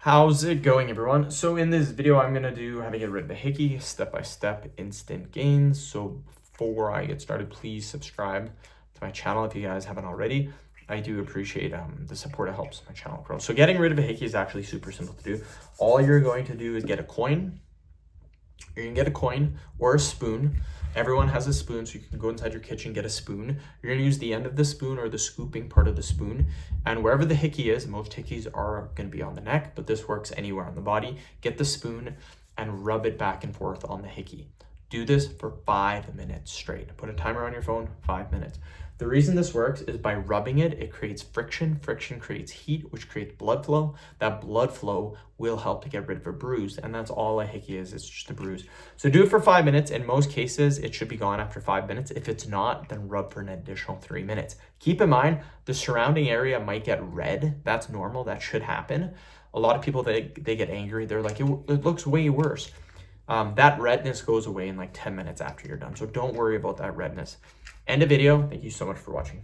How's it going, everyone? So in this video, I'm gonna do how to get rid of a hickey, step-by-step instant gains. So before I get started, please subscribe to my channel if you guys haven't already. I do appreciate the support. It helps my channel grow. So getting rid of a hickey is actually super simple to do. All you're going to do is get a coin. You're gonna get a coin or a spoon. Everyone has a spoon, so you can go inside your kitchen, get a spoon. You're gonna use the end of the spoon or the scooping part of the spoon. And wherever the hickey is, most hickeys are gonna be on the neck, but this works anywhere on the body. Get the spoon and rub it back and forth on the hickey. Do this for 5 minutes straight. Put a timer on your phone, 5 minutes. The reason this works is by rubbing it, it creates friction. Friction creates heat, which creates blood flow. That blood flow will help to get rid of a bruise. And that's all a hickey is, it's just a bruise. So do it for 5 minutes. In most cases, it should be gone after 5 minutes. If it's not, then rub for an additional 3 minutes. Keep in mind, the surrounding area might get red. That's normal, that should happen. A lot of people, they get angry. They're like, it looks way worse. That redness goes away in like 10 minutes after you're done. So don't worry about that redness. End of video. Thank you so much for watching.